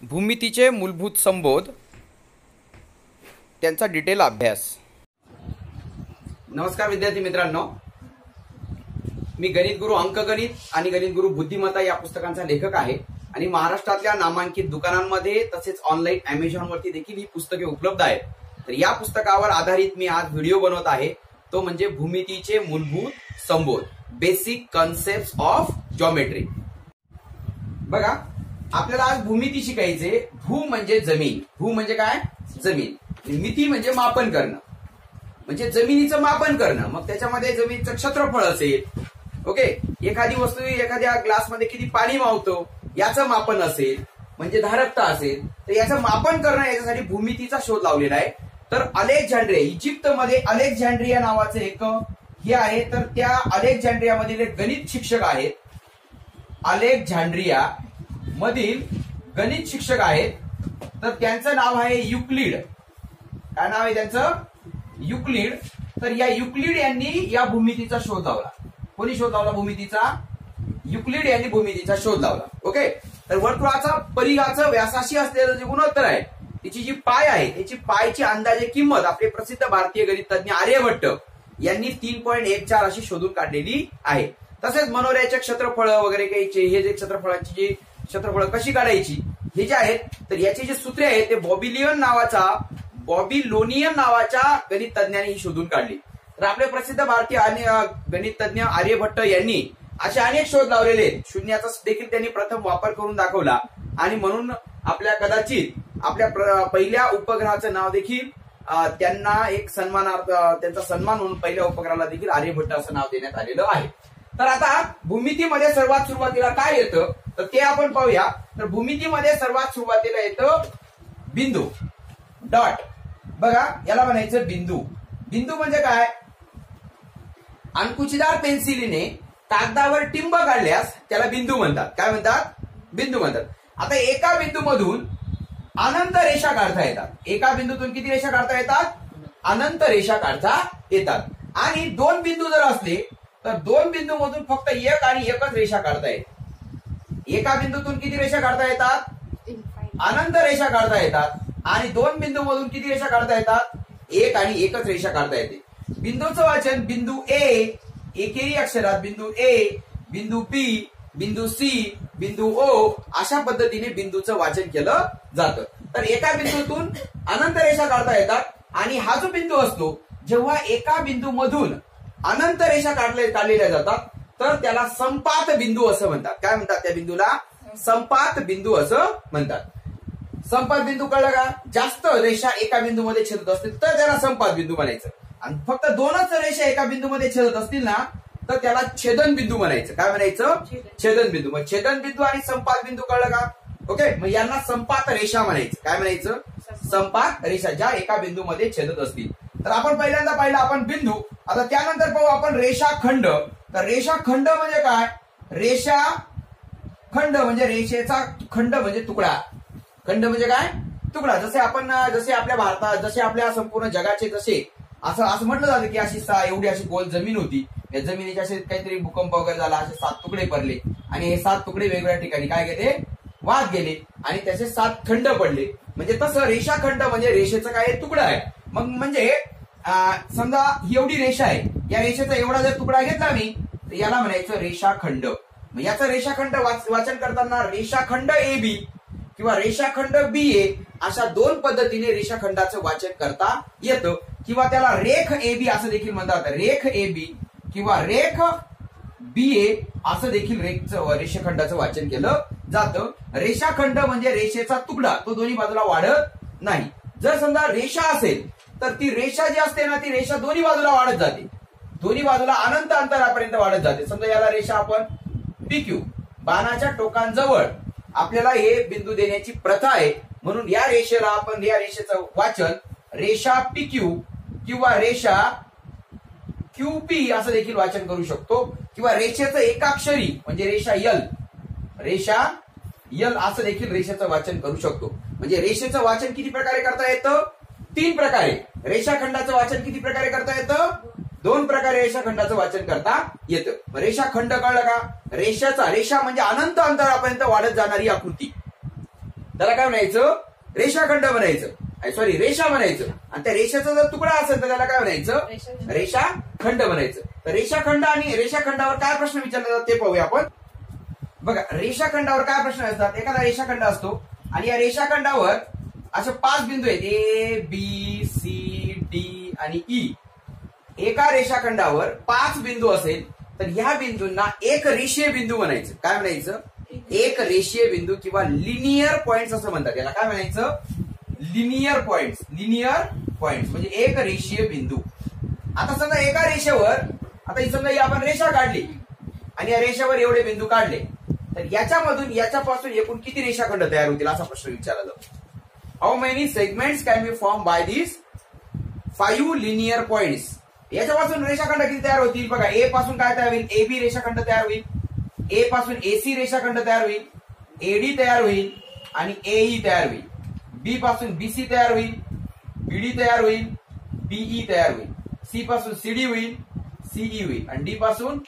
भूमितीचे मूलभूत संबोध, त्यांचा डिटेल अभ्यास. नमस्कार विद्यार्थी मित्रांनो, मी गणित गुरु अंकगणित आणि गणित गुरु बुद्धिमत्ता या पुस्तकांचा लेखक आहे आणि महाराष्ट्रातल्या नामांकित दुकानांमध्ये तसेच ऑनलाईन अमेझॉन वरती देखील ही पुस्तके उपलब्ध आहेत. तर या पुस्तकावर आधारित मी आज व्हिडिओ बनवत आहे, तो म्हणजे भूमितीचे मूलभूत संबोध, बेसिक कॉन्सेप्ट ऑफ जॉमेट्री. बघा, आपल्याला आज भूमिती शिकायचे. भू म्हणजे जमीन, भू म्हणजे काय? जमीन. मिती म्हणजे मापन करणं, म्हणजे जमिनीचं मापन करणं. मग त्याच्यामध्ये जमिनीचं क्षेत्रफळ असेल, ओके, एखादी वस्तू एखाद्या ग्लासमध्ये किती पाणी मावतो याचं मापन असेल, म्हणजे धारकता असेल, तर याचं मापन करणं, याच्यासाठी भूमितीचा शोध लावलेला आहे. तर अलेक्झांड्रिया, इजिप्तमध्ये अलेक्झांड्रिया नावाचं एक हे आहे. तर त्या अलेक्झांड्रियामधील एक गणित शिक्षक आहेत, अलेक्झांड्रिया मधील गणित शिक्षक आहेत. तर त्यांचं नाव आहे युक्लिड. काय नाव आहे त्यांचं? युक्लिड. तर या युक्लिड यांनी या भूमितीचा शोध लावला. कोणी शोध लावला भूमितीचा? युक्लिड यांनी भूमितीचा शोध लावला. ओके. तर वर्तुळाचा परिघाचं व्यासाशी असलेलं जे गुणोत्तर आहे, त्याची जी पाय आहे, त्याची पायची अंदाजे किंमत आपले प्रसिद्ध भारतीय गणितज्ञ आर्यभट्ट यांनी 3.14 अशी शोधून काढलेली आहे. तसेच मनोऱ्याचे क्षेत्रफळ वगैरे काही, हे जे क्षेत्रफळाची जी क्षेत्रफळ कशी काढायची हे जे आहेत, तर याची जी सूत्रे आहेत ते बॉबिलोनियन नावाच्या गणितज्ञांनी ही शोधून काढली. तर आपले प्रसिद्ध भारतीय गणितज्ञ आर्यभट्ट यांनी असे अनेक शोध लावलेले आहेत. शून्याचा देखील त्यांनी प्रथम वापर करून दाखवला आणि म्हणून आपल्या कदाचित आपल्या पहिल्या उपग्रहाचं नाव देखील त्यांना एक सन्मानार्थ, त्यांचा सन्मान म्हणून पहिल्या उपग्रहाला देखील आर्यभट्ट असं नाव देण्यात आलेलं आहे. तर आता भूमितीमध्ये सर्वात सुरुवातीला काय येतं तर ते आपण पाहूया. तर भूमितीमध्ये सर्वात सुरुवातीला येतं बिंदू, डॉट. बघा, याला म्हणायचं बिंदू. बिंदू म्हणजे काय? अंकुचीदार पेन्सिलीने कागदावर टिंब काढल्यास त्याला बिंदू म्हणतात. काय म्हणतात? बिंदू म्हणतात. आता एका बिंदूमधून अनंत रेषा काढता येतात. एका बिंदूतून किती रेषा काढता येतात? अनंत रेषा काढता येतात. आणि दोन बिंदू जर असले तर दोन बिंदूमधून फक्त एक आणि एकच रेषा काढता येते. एका बिंदूतून किती रेषा काढता येतात? अनंत रेषा काढता येतात. आणि दोन बिंदूमधून किती रेषा काढता येतात? एक आणि एकच रेषा काढता येते. बिंदूचं वाचन बिंदू ए, एकेरी अक्षरात बिंदू ए, बिंदू बी, बिंदू सी, बिंदू ओ, अशा पद्धतीने बिंदूचं वाचन केलं जातं. तर एका बिंदूतून अनंत रेषा काढता येतात. आणि हा जो बिंदू असतो, जेव्हा एका बिंदूमधून अनंत रेषा काढलेल्या जातात तर त्याला संपात बिंदू असं म्हणतात. काय म्हणतात त्या बिंदूला? संपात बिंदू असं म्हणतात. संपात बिंदू कळलं का? जास्त रेषा एका बिंदूमध्ये छेदत असतील तर त्याला संपात बिंदू म्हणायचं. आणि फक्त दोनच रेषा एका बिंदूमध्ये छेदत असतील ना तर त्याला छेदन बिंदू म्हणायचं. काय म्हणायचं? छेदन बिंदू. मग छेदन बिंदू आणि संपात बिंदू कळलं का? ओके. मग यांना संपात रेषा म्हणायचं. काय म्हणायचं? संपात रेषा, ज्या एका बिंदूमध्ये छेदत असतील. तर आपण पहिल्यांदा पाहिलं आपण बिंदू. आता त्यानंतर पाहू आपण रेषाखंड. तर रेषाखंड म्हणजे काय? रेषाखंड म्हणजे रेषेचा खंड म्हणजे तुकडा. खंड म्हणजे काय? तुकडा. जसे आपल्या भारतात, जसे आपल्या संपूर्ण जगाचे जसे असं म्हटलं जातं की अशी एवढी अशी गोल जमीन होती, या जमिनीचे असे काहीतरी भूकंप वगैरे झाला, असे 7 तुकडे पडले आणि हे 7 तुकडे वेगवेगळ्या ठिकाणी काय गेले? वाद गेले आणि त्याचे 7 खंड पडले. म्हणजे तसं रेषाखंड म्हणजे रेषेचा काय? तुकडा आहे. मग म्हणजे समजा ही एवढी रेषा आहे, या रेषेचा एवढा जर तुकडा घेतला मी तर याला म्हणायचं रेषाखंड. मग याचं रेषाखंड वाचन करताना रेषाखंड ए बी किंवा रेषाखंड बी ए अशा दोन पद्धतीने रेषाखंडाचं वाचन करता येतं. किंवा त्याला रेख ए बी असं देखील म्हणतात. रेख ए बी किंवा रेख बी ए असं देखील रेषाखंडाचं वाचन केलं जातं. रेषाखंड म्हणजे रेषेचा तुकडा, तो दोन्ही बाजूला वाढत नाही. जर समजा रेषा असेल तर ती रेषा जी असते ना, ती रेषा दोन्ही बाजूला वाढत जाते, दोन्ही बाजूला अनंत अंतरापर्यंत वाढत जाते. समजा याला रेषा आपण PQ, बाणाच्या टोकांजवळ आपल्याला हे बिंदू देण्याची प्रथा आहे. म्हणून या रेषेला आपण, या रेषेचं वाचन रेषा PQ किंवा रेषा QP असं देखील वाचन करू शकतो. किंवा रेषेचं एकाक्षरी म्हणजे रेषा L, रेषा L असं देखील रेषेचं वाचन करू शकतो. म्हणजे रेषेचं वाचन किती प्रकारे करता येतं? 3 प्रकारे. रेषाखंडाचं वाचन किती प्रकारे करता येतं? 2 प्रकारे रेषाखंडाचं वाचन करता येतं. रेषाखंड कळलं का? रेषा म्हणजे अनंत अंतरापर्यंत वाढत जाणारी आकृती. त्याला काय म्हणायचं? रेषाखंड म्हणायचं, सॉरी रेषा म्हणायचं. आणि त्या रेषेचा जर तुकडा असेल तर त्याला काय म्हणायचं? रेषाखंड म्हणायचं. तर रेषाखंड आणि रेषाखंडावर काय प्रश्न विचारले जातात ते पाहूया आपण. बघा, रेषाखंडावर काय प्रश्न असतात? एखादा रेषाखंड असतो आणि या रेषाखंडावर असे 5 बिंदू आहेत, ए बी सी डी आणि ई. एका रेषाखंडावर 5 बिंदू असेल तर ह्या बिंदूंना एक रेषीय बिंदू म्हणायचं. काय म्हणायचं? एक रेषीय बिंदू किंवा लिनियर पॉइंट्स असं म्हणतात. याला काय म्हणायचं? Linear points. लिनियर पॉइंट्स म्हणजे एक रेषीय बिंदू. आता समजा एका रेषेवर, आता ही समजा आपण रेषा काढली आणि या रेषेवर एवढे बिंदू काढले, तर याच्यामधून याच्यापासून एकूण किती रेषाखंड तयार होतील असा प्रश्न विचारला जातो. How many segments can be form by this 5 linear points. याच्यापासून रेषाखंड किती तयार होतील? बघा, ए पासून काय तयार होईल? ए बी रेषाखंड तयार होईल. ए पासून एसी रेषाखंड तयार होईल. एडी तयार होईल आणि एई तयार होईल. बी पासून बीसी तयार होईल. बीडी तयार होईल. बीई तयार होईल. सी पासून सीडी होईल. सीई होईल आणि डी पासून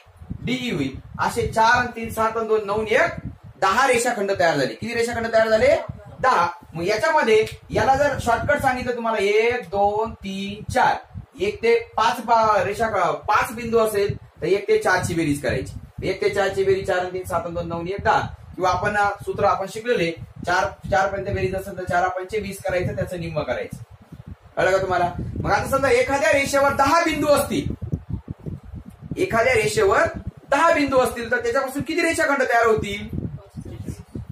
डीई होईल. असे 4 3 7 2 9 1 10 रेषाखंड तयार झाले. किती रेषाखंड तयार झाले? 10. मग याच्यामध्ये याला जर शॉर्टकट सांगितलं तुम्हाला 1 2 3 4, 1 ते 5 रेषा 5 बिंदू असेल तर 1 ते 4 ची बेरीज करायची. 1 ते 4 ची बेरीज 4 3 7 2 9 1 10. किंवा आपण सूत्र आपण शिकलेले 4 पर्यंत बेरीज असेल तर 4 5 20 करायचं, त्याचं निम्म करायचं. कळलं का तुम्हाला? मग आता समजा एखाद्या रेषेवर 10 बिंदू असतील, एखाद्या रेषेवर 10 बिंदू असतील तर त्याच्यापासून किती रेषाखंड तयार होतील?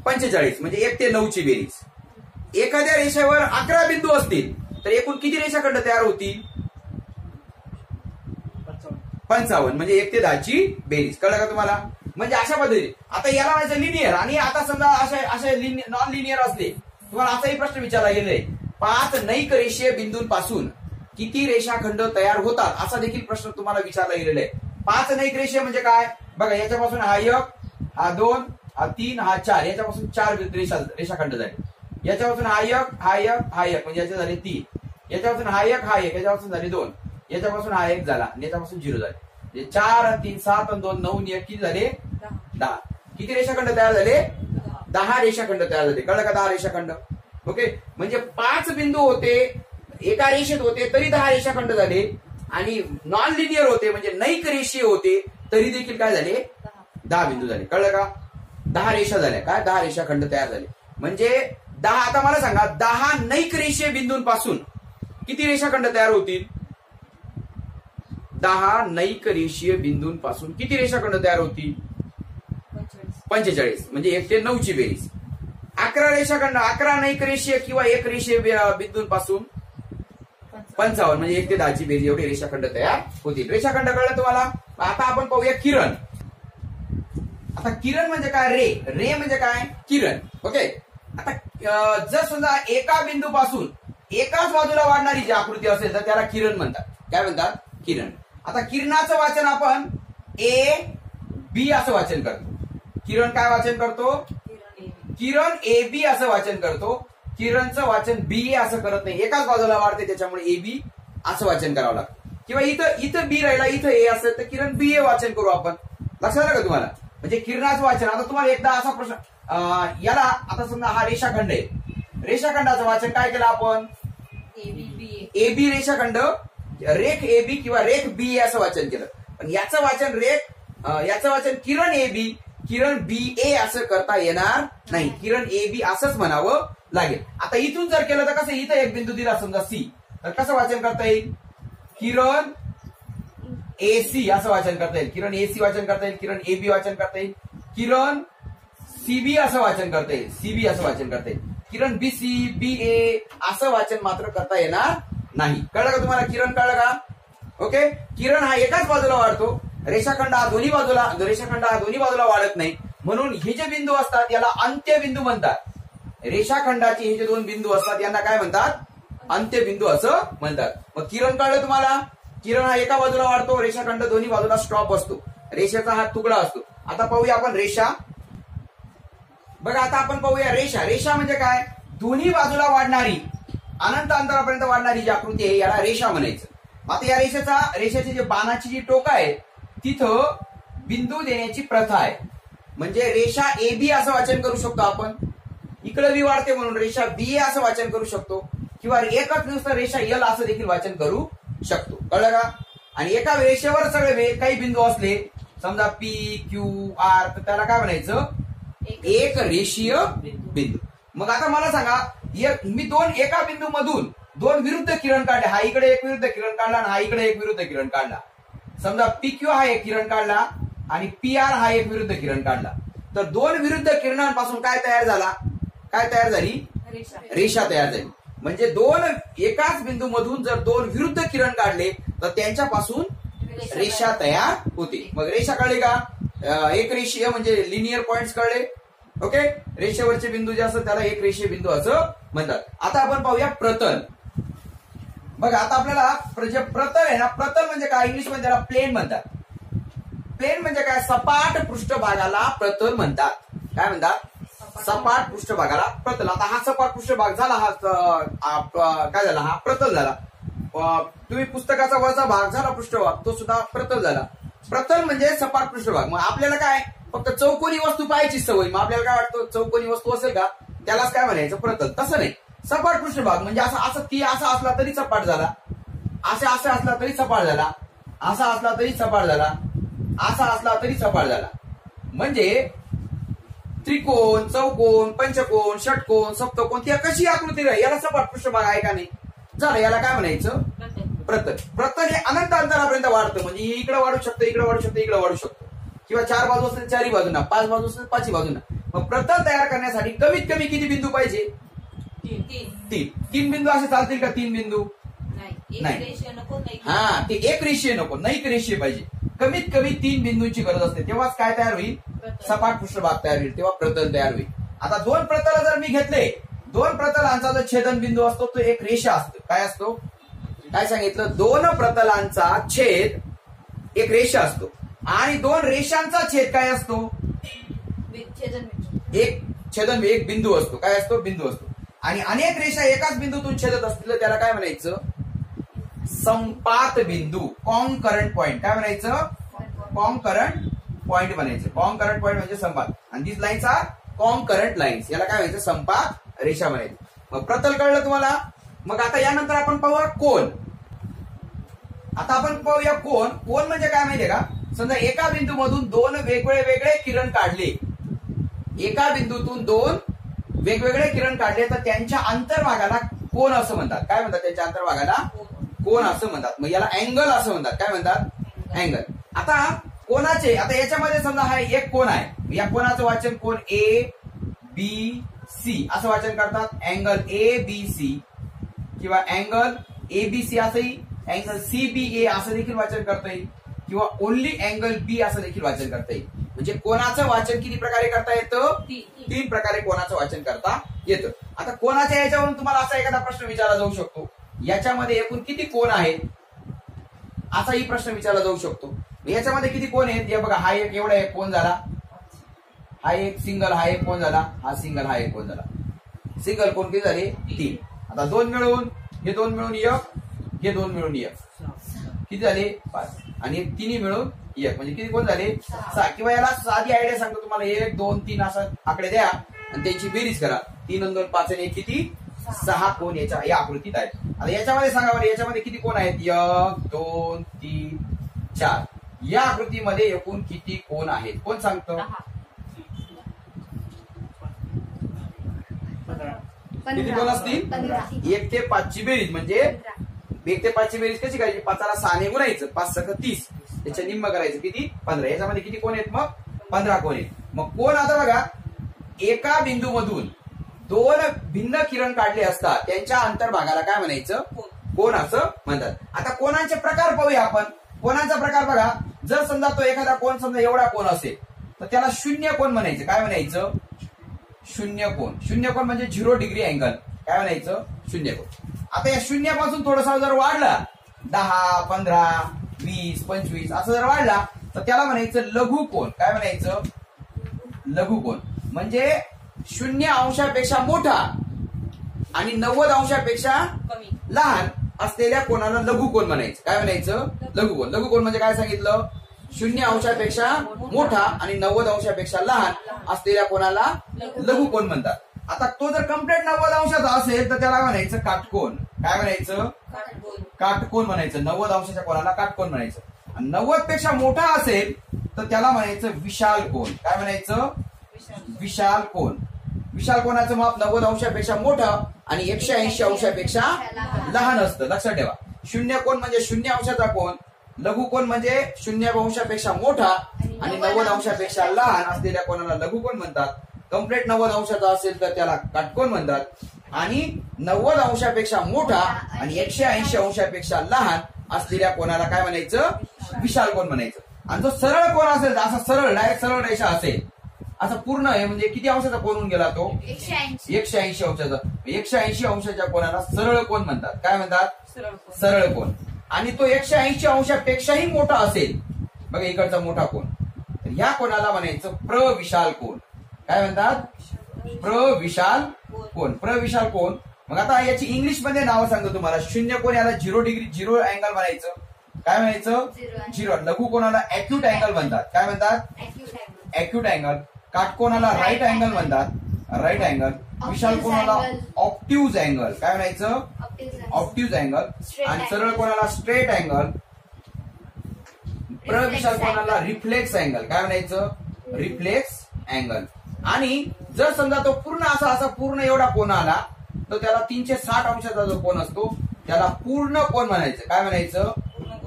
45 म्हणजे 1 ते 9 ची बेरीज. एखाद्या रेषेवर 11 बिंदू असतील तर एकूण किती रेषाखंड तयार होतील? 55 म्हणजे 1 ते 10 ची बेरीज. कळलं का तुम्हाला? म्हणजे अशा पद्धतीने आता याला म्हणायचं लिनियर. आणि आता समजा असे नॉन लिनियर असले, तुम्हाला असाही प्रश्न विचारला गेलाय, 5 नैक रेषीय बिंदूंपासून किती रेषाखंड तयार होतात असा देखील प्रश्न तुम्हाला विचारला गेलेला आहे. 5 नैक रेषीय म्हणजे काय? बघा, याच्यापासून हा 1, हा 2, हा 3, हा 4, याच्यापासून 4 रेषाखंड झाले. याच्यापासून हा 1, हा 1, हा 1 म्हणजे याचे झाले 3. याच्यापासून हा 1, हा 1, याच्यापासून झाले 2. याच्यापासून हा 1 झाला आणि याच्यापासून 0 झाले. 4 3 7 2 9 1 किती झाले? 10. किती रेषाखंड तयार झाले? 10 रेषाखंड तयार झाले. कळलं का? 10 रेषाखंड. ओके, म्हणजे 5 बिंदू होते, एका रेषेत होते तरी 10 रेषाखंड झाले. आणि नॉन लिनियर होते म्हणजे नैक रेषीय होते तरी देखील काय झाले? 10 बिंदू झाले. कळलं का? 10 रेषा झाल्या. काय? 10 रेषाखंड तयार झाले. म्हणजे 10. आता मला सांगा, 10 नैक रेषीय बिंदूंपासून किती रेषाखंड तयार होतील? 10 नैक रेषीय बिंदूंपासून किती रेषाखंड तयार होतील? 45 म्हणजे 1 ते 9 ची बेरीज. 11 रेषाखंड, 11 नैक रेषीय किंवा 1 रेषीय बिंदूंपासून 55 म्हणजे 1 ते 10 ची बेरीज. एवढे रेषाखंड तयार होतील. रेषाखंड कळलं तुम्हाला? आता आपण पाहूया किरण. आता किरण म्हणजे काय? रे म्हणजे काय? किरण. ओके, आता जर समजा एका बिंदूपासून एकाच बाजूला वाढणारी जी आकृती असेल तर त्याला किरण म्हणतात. काय म्हणतात? किरण. आता किरणाचं वाचन आपण ए बी असं वाचन करतो. किरण काय वाचन करतो? किरण ए बी असं वाचन करतो. किरणचं वाचन बी ए असं करत नाही. एकाच बाजूला वाढते त्याच्यामुळे ए बी असं वाचन करावं लागतं. किंवा इथं बी राहिला, इथं ए असेल तर किरण बी ए वाचन करू आपण. लक्षात आलं का तुम्हाला? म्हणजे किरणाचं वाचन. आता तुम्हाला एकदा असा प्रश्न, याला आता समजा हा रेषाखंड आहे, रेषाखंडाचं वाचन काय केलं आपण? ए बी रेषाखंड, रेख ए बी किंवा रेख बी ए असं वाचन केलं. पण याचं वाचन किरण ए बी किरण बी ए असं करता येणार नाही. किरण ए बी असंच म्हणावं लागेल. आता इथून जर केलं तर कसं? इथं एक बिंदू दिला समजा सी, तर कसं वाचन करता येईल? किरण ए सी असं वाचन करता येईल. किरण ए सी वाचन करता येईल. किरण ए बी वाचन करता येईल. किरण सीबी असं वाचन करता येईल. सीबी असं वाचन करता येईल. किरण बी सी बी ए असं वाचन मात्र करता येणार नाही. कळलं का तुम्हाला? किरण कळलं का? ओके, किरण हा एकाच बाजूला वाढतो. रेषाखंड हा दोन्ही बाजूला वाढत नाही. म्हणून हे जे बिंदू असतात याला अंत्यबिंदू म्हणतात. रेषाखंडाचे हे जे 2 बिंदू असतात यांना काय म्हणतात? अंत्यबिंदू असं म्हणतात. मग किरण कळलं तुम्हाला? किरण हा एका बाजूला वाढतो, रेषाखंड दोन्ही बाजूला स्टॉप असतो, रेषेचा हा तुकडा असतो. आता पाहूया आपण रेषा. बघा, आता आपण पाहूया रेषा. रेषा म्हणजे काय? दोन्ही बाजूला वाढणारी, अनंत अंतरापर्यंत वाढणारी जी आकृती आहे याला रेषा म्हणायचं. आता या रेषेची जे बाणाची जी टोक आहे तिथं बिंदू देण्याची प्रथा आहे. म्हणजे रेषा ए बी असं वाचन करू शकतो आपण. इकडे बी वाढते म्हणून रेषा बी असं वाचन करू शकतो, किंवा एकच नुसतं रेषा यल असं देखील वाचन करू शकतो. कळलं का? आणि एका रेषेवर सगळे काही बिंदू असले, समजा पी क्यू आर, तर त्याला काय म्हणायचं? एक रेषीय बिंदू. मग आता मला सांगा, मी एका बिंदू मधून दोन विरुद्ध किरण काढले. हा इकडे एक विरुद्ध किरण काढला आणि हा इकडे एक विरुद्ध किरण काढला. समजा पी क्यू हा एक किरण काढला आणि पी आर हा एक विरुद्ध किरण काढला. तर दोन विरुद्ध किरणांपासून काय तयार झाला? काय तयार झाली? रेषा तयार झाली. म्हणजे एकाच बिंदू मधून जर दोन विरुद्ध किरण काढले तर त्यांच्यापासून रेषा तयार होते. मग रेषा कळली का? एक रेषीय म्हणजे लिनियर पॉइंट्स कळले. ओके, रेषेवरचे बिंदू जे असतात त्याला एक रेषीय बिंदू असं म्हणतात. आता आपण पाहूया प्रतल. बघा आता आपल्याला जे प्रतल आहे ना, प्रतल म्हणजे काय? इंग्लिश मध्ये त्याला प्लेन म्हणतात. प्लेन म्हणजे काय? सपाट पृष्ठभागाला प्रतल म्हणतात. काय म्हणतात? सपाट पृष्ठभागाला प्रतल. आता हा सपाट पृष्ठभाग झाला, हा काय झाला? हा प्रतल झाला. तुम्ही पुस्तकाचा वरचा भाग झाला पृष्ठभाग, तो सुद्धा प्रतल झाला. प्रतल म्हणजे सपाट पृष्ठभाग. मग आपल्याला काय फक्त चौकोनी वस्तू पाहायची सवय, मग आपल्याला काय वाटतं चौकोनी वस्तू असेल का त्यालाच काय म्हणायचं? प्रतल. तसं नाही, सपाट पृष्ठभाग म्हणजे असा असला तरी सपाट झाला, असा असला तरी सपाट झाला, असा असला तरी सपाट झाला, असा असला तरी सपाट झाला. म्हणजे त्रिकोण, चौकोन, पंचकोन, षटकोन, सप्तकोन, ती कशी आकृती राहील याला सपाट पृष्ठभाग आहे का नाही? झालं, याला काय म्हणायचं? प्रतल. प्रतल हे अनंत अंतरापर्यंत वाढतं. म्हणजे इकडे वाढू शकतं, इकडे वाढू शकतं, इकडे वाढू शकतं, किंवा चार बाजू असतील चारही बाजूंना, पाच बाजू असतील पाचही बाजूंना. मग प्रतल तयार करण्यासाठी कमीत कमी किती बिंदू पाहिजे? तीन बिंदू असे चालतील का? तीन बिंदू नाही. हा, ते एक रेषीय नको, नैक रेषीय पाहिजे. कमीत कमी तीन बिंदूंची गरज असते, तेव्हाच काय तयार होईल? सपाट पृष्ठभाग तयार होईल, तेव्हा प्रतल तयार होईल. आता दोन प्रतल जर मी घेतले, दोन प्रतलांचा जो छेदन बिंदू असतो तो एक रेषा असतो. काय असतो? काय सांगितलं? दोन प्रतलांचा छेद एक रेषा असतो आणि दोन रेषांचा छेद काय असतो? एक बिंदू असतो. काय असतो? बिंदू असतो. आणि अनेक रेषा एकाच बिंदूतून छेदत असतील त्याला काय म्हणायचं? संपात बिंदू, कॉन्करंट पॉइंट. काय म्हणायचं? कॉन्करंट पॉइंट म्हणायचं. कॉन्करंट पॉइंट म्हणजे संपात. आणि दिस लाईन्स आर कॉन्करंट लाईन्स. याला काय म्हणायचं? संपात रेषा म्हणायचं. मग प्रतल कळलं तुम्हाला. मग आता यानंतर आपण पाहूया कोन. आता आपण पाहूया कोन. कोन म्हणजे काय माहितीये का? समजा एका बिंदू मधून दोन वेगवेगळे किरण काढले, एका बिंदूतून दोन वेगवेगळे किरण काढले तर त्यांच्या अंतर्भागाला कोन असं म्हणतात. काय म्हणतात? त्यांच्या अंतर्भागाला कोन असं म्हणतात. मग याला अँगल असं म्हणतात. काय म्हणतात? अँगल. आता कोनाचे, आता याच्यामध्ये समजा हा एक कोन आहे, या कोनाचं वाचन कोन ए बी सी असं वाचन करतात. अँगल ए बी सी किंवा अँगल ए बी सी असंही, अँगल सी बी ए असं देखील वाचन करता येईल, किंवा ओनली अँगल बी असं देखील वाचन करता येईल. म्हणजे कोणाचं वाचन किती प्रकारे करता येतं? तीन प्रकारे कोणाचं वाचन करता येतं. आता कोणाच्या याच्यावरून तुम्हाला असा एखादा प्रश्न विचारला जाऊ शकतो, याच्यामध्ये एकूण किती कोन आहेत असाही प्रश्न विचारला जाऊ शकतो. याच्यामध्ये किती कोन आहेत? हे बघा, हा एक एवढा एक कोन झाला, हा एक सिंगल, हा एक कोन झाला, हा सिंगल, हा एक कोन झाला. सिंगल कोन किती झाले? तीन. आता दोन मिळून, हे दोन मिळून एक, हे दोन मिळून एक, किती झाले? 5. आणि तिन्ही मिळून एक, म्हणजे किती कोण झाले? 6. किंवा याला साधी आयडिया सांगतो तुम्हाला, 1 2 3 असं आकडे द्या आणि त्यांची बेरीज करा. 3 आणि 2 5 आणि 1 किती? 6 कोण या आकृतीत आहेत. आता याच्यामध्ये सांगा बरं, याच्यामध्ये किती कोण आहेत? 1 2 3 4. या आकृतीमध्ये एकूण किती कोण आहेत? कोण सांगतो? किती कोण असतील? 1 ते 5 ची बेरीज, म्हणजे 1 ते 5 ची बेरीज कशी करायची? 5ला 6 ने गुणायचं, 5 सक 30, त्याच्या निम्म करायचं, किती? 15. याच्यामध्ये किती कोण आहेत? मग 15 कोण आहेत. मग कोण, आता बघा, एका बिंदू मधून दोन भिन्न किरण काढले असतात त्यांच्या अंतर्भागाला काय म्हणायचं? कोण असं म्हणतात. आता कोणाचे प्रकार पाहूया आपण. कोणाचा प्रकार बघा, जर समजा तो एखादा कोण समजा एवढा कोण असेल तर त्याला शून्य कोण म्हणायचं. काय म्हणायचं? शून्य कोण. शून्य कोण म्हणजे 0 डिग्री अँगल. काय म्हणायचं? शून्य कोण. आता या शून्यापासून थोडासा जर वाढला, 10 15 20 25 असं जर वाढला तर त्याला म्हणायचं लघु कोण. काय म्हणायचं? लघु कोण. म्हणजे 0 अंशापेक्षा मोठा आणि 90 अंशापेक्षा लहान असलेल्या कोणाला लघु कोण म्हणायचं. काय म्हणायचं? लघु कोण. लघु कोण म्हणजे काय सांगितलं? 0 अंशापेक्षा मोठा आणि 90 अंशापेक्षा लहान असलेल्या कोणाला लघु कोण म्हणतात. आता तो जर कम्प्लीट 90 अंशाचा असेल तर त्याला म्हणायचं काटकोन. काय म्हणायचं? काटकोन म्हणायचं. 90 अंशाच्या कोणाला काटकोन म्हणायचं. आणि 90 पेक्षा मोठा असेल तर त्याला म्हणायचं विशाल कोन. काय म्हणायचं? विशाल कोन. विशाल कोनाचं माप 90 अंशापेक्षा मोठं आणि 180 अंशापेक्षा लहान असतं. लक्षात ठेवा. शून्य कोन म्हणजे 0 अंशाचा कोन, लघु कोन म्हणजे 0 अंशापेक्षा मोठा आणि 90 अंशापेक्षा लहान असलेल्या कोणाला लघु कोन म्हणतात. कम्प्लीट 90 अंशाचा असेल तर त्याला काटकोन म्हणतात आणि 90 अंशापेक्षा मोठा आणि 180 अंशापेक्षा लहान असलेल्या कोणाला काय म्हणायचं? विशाल कोन म्हणायचं. आणि जो सरळ कोन असेल, असा सरळ डायरेक्ट सरळ रेषा असेल, असं पूर्ण आहे म्हणजे किती अंशाचा कोन होऊन गेला तो? 180 अंशाचा. 180 अंशाच्या कोणाला सरळ कोन म्हणतात. काय म्हणतात? सरळ कोन. आणि तो 180 अंशापेक्षाही मोठा असेल, बघा इकडचा मोठा कोन, तर ह्या कोणाला म्हणायचं प्रविशाल कोन. काय म्हणतात? प्रविशाल कोन. प्रविशाल कोन. मग आता याची इंग्लिश मध्ये नावं सांगतो तुम्हाला. शून्य कोन याला 0 डिग्री 0 अँगल म्हणायचं. काय म्हणायचं? 0. लघु कोणाला ऍक्यूट अँगल म्हणतात. काय म्हणतात? Acute angle. काटकोनाला राईट अँगल म्हणतात. Right angle. विशाल कोणाला ऑप्ट्यूज अँगल. काय म्हणायचं? Obtuse angle. आणि सरळ कोणाला स्ट्रेट अँगल. प्रविशाल कोणाला रिफ्लेक्स अँगल. काय म्हणायचं? Reflex angle. आणि जर समजा तो पूर्ण असा पूर्ण एवढा कोन आला तर त्याला 360 अंशाचा जो कोन असतो त्याला पूर्ण कोन म्हणायचं. काय म्हणायचं?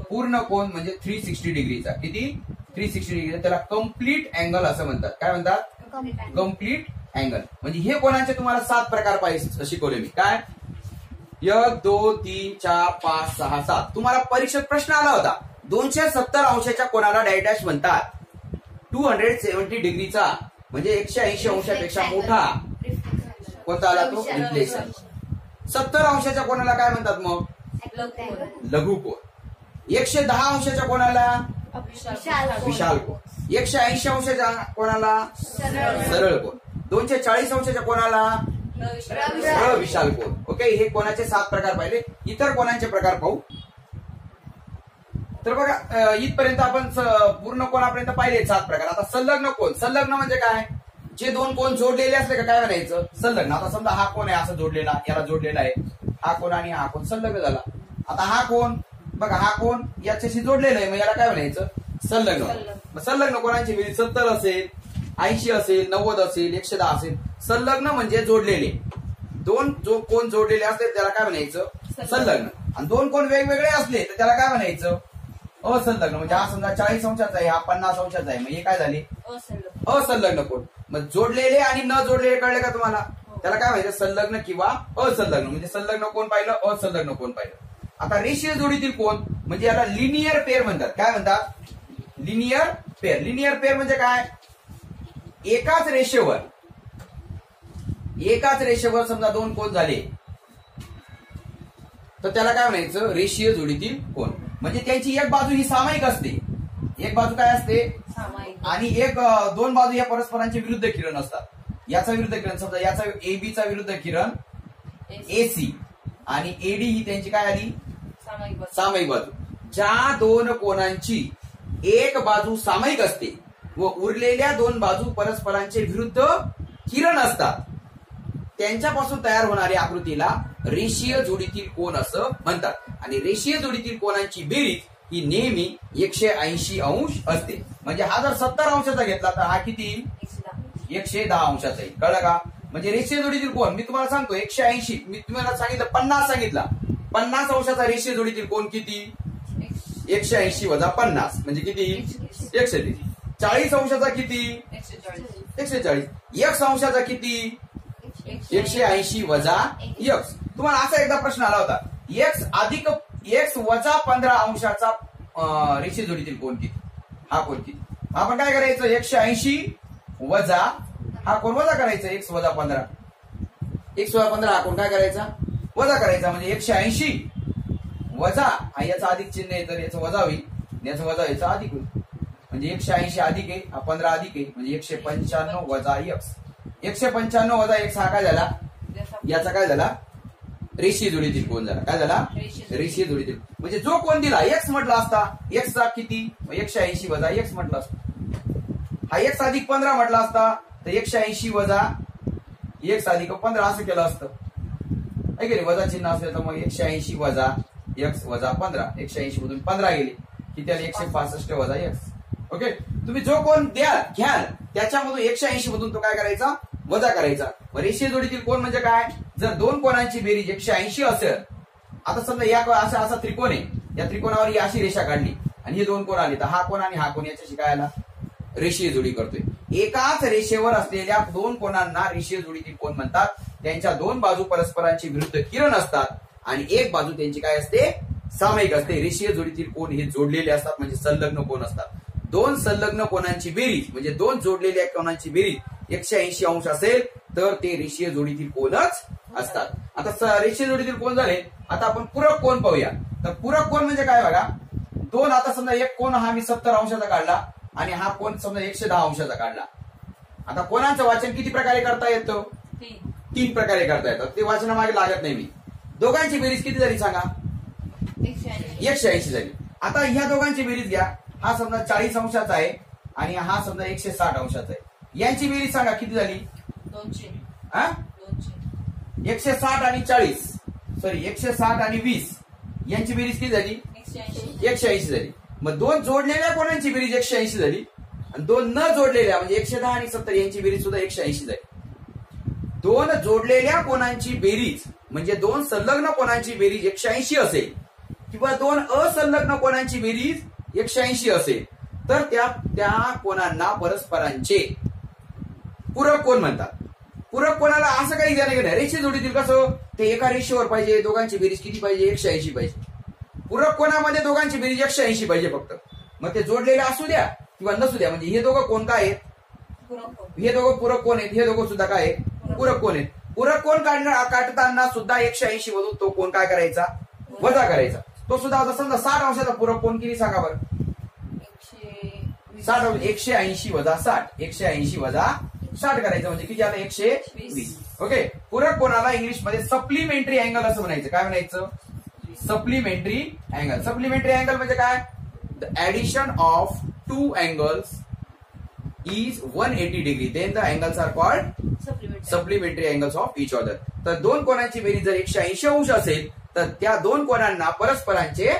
पूर्ण कोन म्हणजे 360 डिग्रीचा. किती? 360 डिग्री. त्याला कम्प्लीट अँगल असं म्हणतात. काय म्हणतात? Complete angle. म्हणजे हे कोणाचे तुम्हाला 7 प्रकार पाहिजे शिकवले मी. काय? 1 2 3 4 5 6 7. तुम्हाला परीक्षेत प्रश्न आला होता 270 अंशाच्या कोणाला डॅश म्हणतात. 270 डिग्रीचा म्हणजे 180 अंशापेक्षा मोठा कोणता आला तो? रिफ्लेक्शन. 70 अंशाच्या कोणाला काय म्हणतात मग? लघु कोन. 110 अंशाच्या कोणाला? विशाल कोन. 180 अंशाच्या कोणाला? सरळ कोन. 240 अंशाच्या कोणाला? प्रविशाल कोन. ओके. हे कोणाचे 7 प्रकार पाहिले. इतर कोणाचे प्रकार पाहू. तर बघा इथपर्यंत आपण पूर्ण कोणापर्यंत पाहिले 7 प्रकार. आता संलग्न कोन. संलग्न म्हणजे काय? जे 2 कोन जोडलेले असले का काय म्हणायचं? संलग्न. आता समजा हा कोन आहे असं जोडलेला, याला जोडलेला आहे. हा कोन आणि हा कोन संलग्न झाला. आता हा कोन बघा, हा कोन याच्याशी जोडलेला आहे, मग याला काय म्हणायचं? संलग्न. संलग्न कोणाची बेरीज 70 असेल, 80 असेल, 90 असेल, 110 असेल. संलग्न म्हणजे जोडलेले. 2 जो कोन जोडलेले असले त्याला काय म्हणायचं? संलग्न. आणि 2 कोन वेगवेगळे असले तर त्याला काय म्हणायचं? असंलग्न. म्हणजे हा समजा 40 अंशाचा आहे, हा 50 अंशाचा आहे, मग हे काय झाले? असंलग्न कोन. मग जोडलेले आणि न जोडलेले कळले का तुम्हाला? त्याला काय म्हणायचं? संलग्न किंवा असंलग्न. म्हणजे संलग्न कोन पाहिलं, असंलग्न कोन पाहिलं. आता रेषीय जोडीतील कोन म्हणजे याला लिनियर पेअर म्हणतात. काय म्हणतात? Linear pair. लिनियर पेअर म्हणजे काय? एकाच रेषेवर समजा 2 कोन झाले तर त्याला काय म्हणायचं? रेषीय जोडीतील कोन. म्हणजे त्यांची एक बाजू ही सामायिक असते. एक बाजू काय असते? आणि 2 बाजू या परस्परांचे विरुद्ध किरण असतात. याचा विरुद्ध किरण समजा याचा एबीचा विरुद्ध किरण एसी आणि एडी ही त्यांची काय आली? सामायिक बाजू. ज्या 2 कोनांची एक बाजू सामायिक असते व उरलेल्या 2 बाजू परस्परांचे विरुद्ध किरण असतात त्यांच्यापासून तयार होणाऱ्या आकृतीला रेषीय जोडीतील कोन असं म्हणतात. आणि रेषीय जोडीतील कोनांची बेरीज ही नेहमी 180 अंश असते. म्हणजे हा जर 70 अंशाचा घेतला तर हा किती? 110 अंशाचा येईल. कळलं का? म्हणजे रेषीय जोडीतील कोन मी तुम्हाला सांगतो 180. मी तुम्हाला सांगितलं 50 सांगितला. 50 अंशाचा रेषीय जोडीतील कोन किती? 180 वजा 50 म्हणजे किती? 130. 40 अंशाचा किती? 140. x अंशाचा किती? 180 वजा x. तुम्हाला असा एकदा प्रश्न आला होता, x अधिक x वजा 15 अंशाचा रेषीय जोडीतील कोन किती? हा कोन किती? आपण काय करायचं? 180 वजा हा कोन वजा करायचा. x वजा 15. x वजा 15 हा कोन काय करायचा? वजा करायचा. म्हणजे 180 वजा हा याचा अधिक चिन्ह आहे तर याचं वजा होईल, याचं वजा याचा अधिक होईल. म्हणजे 180 अधिक आहे, हा 15 अधिक आहे, म्हणजे 195 वजा x. 195 वजा x हा काय झाला? याचा काय झाला? रेषीय जोडीतील कोन झाला. काय झाला? रेषीय जोडीतील. म्हणजे जो कोन दिला x म्हटला असता, x चा किती? 180 वजा x म्हटला असता. हा x अधिक 15 म्हटला असता तर 180 वजा x अधिक 15 असं केलं असतं आहे की नाही. वजा चिन्ह असेल तर मग 180 वजा x वजा 15, 180 मधून 15 गेले की त्याला 165 वजा x. ओके, तुम्ही जो कोण घ्याल त्याच्यामधून 180 मधून तो काय करायचा, वजा करायचा. रेषीय जोडीतील कोण म्हणजे काय, जर दोन कोणांची बेरीज 180 असेल, आता समजा या असा त्रिकोण आहे, या त्रिकोणावर ही अशी रेषा काढली आणि हे दोन कोण आले, तर हा कोण आणि हा कोण याच्याशी काय आला, रेषीय जोडी करतोय. एकाच रेषेवर असलेल्या दोन कोणांना रेषीय जोडीतील कोण म्हणतात. त्यांच्या दोन बाजू परस्परांची विरुद्ध किरण असतात आणि एक बाजू त्यांची काय असते, सामायिक असते. रेषीय जोडीतील कोण हे जोडलेले असतात म्हणजे संलग्न कोण असतात. दोन संलग्न कोणांची बेरीज म्हणजे दोन जोडलेल्या कोणांची बेरीज 180 अंश असेल तर ते रेषीय जोडीतील कोणच असतात. आता रेषीय जोडीतील कोण झाले, आता आपण पूरक कोण पाहूया. तर पूरक कोण म्हणजे काय बघा, दोन, आता समजा एक कोण हा मी 70 अंशाचा काढला आणि हा कोण समजा 110 अंशाचा काढला. आता कोणाचं वाचन किती प्रकारे करता येतं, 3 प्रकारे करता येतं. ते वाचनामागे लागत नाही मी. दोघांची बेरीज किती झाली सांगा, 180 झाली. आता ह्या दोघांची बेरीज घ्या. हा समजा 40 अंशाचा आहे आणि हा समजा 160 अंशाचा आहे. यांची बेरीज सांगा किती झाली, 200. 160 आणि 40, सॉरी 160 आणि 20 यांची बेरीज किती झाली, 180 झाली. मग दोन जोडलेल्या कोणांची बेरीज 180 झाली आणि दोन न जोडलेल्या म्हणजे 110 आणि 70 यांची बेरीज सुद्धा 180 झाली. दोन जोडलेल्या कोणांची बेरीज म्हणजे दोन संलग्न कोणांची बेरीज 180 असेल किंवा दोन असंलग्न कोणांची बेरीज 180 असेल तर त्या कोणांना परस्परांचे पूरक कोण म्हणतात. पूरक कोणाला असं काही देणं नाही. रेषीय जोडीतील कसं ते एका रेषेवर पाहिजे, दोघांची बेरीज किती पाहिजे, 180 पाहिजे. पूरक कोणामध्ये दोघांची बेरीज 180 पाहिजे फक्त. मग ते जोडलेले असू द्या किंवा नसू द्या, म्हणजे हे दोघं कोण काय आहेत, हे दोघं पूरक कोण आहेत, हे दोघं सुद्धा काय आहेत, पूरक कोण आहेत. पूरक कोण काढताना सुद्धा 180 मधून तो कोण काय करायचा, वजा करायचा. तो सुद्धा आता समजा 60 अंशाचा पूरक कोण किती सांगा बरं, 60, 180 वजा 60, 180 वजा 60 करायचं म्हणजे किती आता 120. ओके, पूरक कोणाला इंग्लिश मध्ये सप्लिमेंटरी अँगल असं म्हणायचं. काय म्हणायचं, सप्लिमेंटरी अँगल. सप्लिमेंटरी अँगल म्हणजे काय, the addition of two angles is 180 degree, then the angles are called supplementary angles of each other. तर दोन कोणांची बेरीज जर 180 अंश असेल तर त्या दोन कोणांना परस्परांचे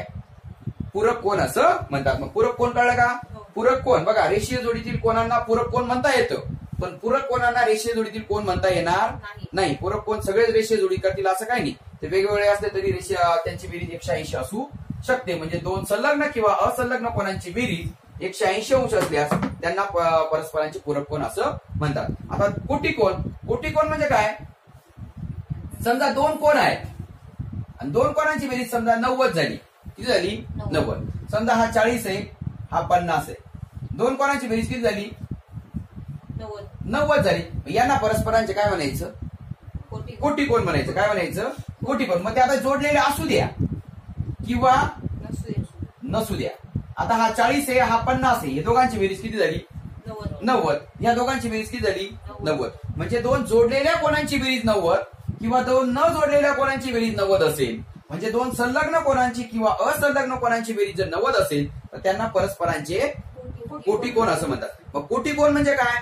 पूरक कोण असं म्हणतात. मग पूरक कोण कळलं का, पूरक कोण बघा, रेषीय जोडीतील कोणांना पूरक कोण म्हणता येतं पण पूरक कोणांना रेषीय जोडीतील कोण म्हणता येणार नाही. पूरक कोण सगळेच रेषीय जोडी करतील असं काही नाही. ते वेगवेगळे असले तरी त्यांची बेरीज 180 असू शकते. म्हणजे दोन संलग्न किंवा असंलग्न कोणांची बेरीज 180 अंश असल्यास त्यांना परस्परांचे पूरक कोण असं म्हणतात. आता कोटी कोण, कोटी कोण म्हणजे काय, समजा दोन कोण आहेत आणि दोन कोणांची बेरीज समजा 90 झाली. किती झाली, 90. समजा हा 40 आहे, हा 50 आहे. दोन कोणांची बेरीज किती झाली, 90 झाली. यांना परस्परांचे काय म्हणायचं, कोटी कोण म्हणायचं. काय म्हणायचं, कोटी कोण. मग ते आता जोडलेले असू द्या किंवा नसू द्या. आता हा 40 आहे, हा 50 आहे. या दोघांची बेरीज किती झाली, 90. या दोघांची बेरीज किती झाली, 90. म्हणजे दोन जोडलेल्या कोणांची बेरीज 90 किंवा दोन न जोडलेल्या कोणांची बेरीज 90 असेल. म्हणजे दोन संलग्न कोणांची किंवा असंलग्न कोणांची बेरीज जर 90 असेल तर त्यांना परस्परांचे कोटी कोण असं म्हणतात. मग कोटी कोण म्हणजे काय,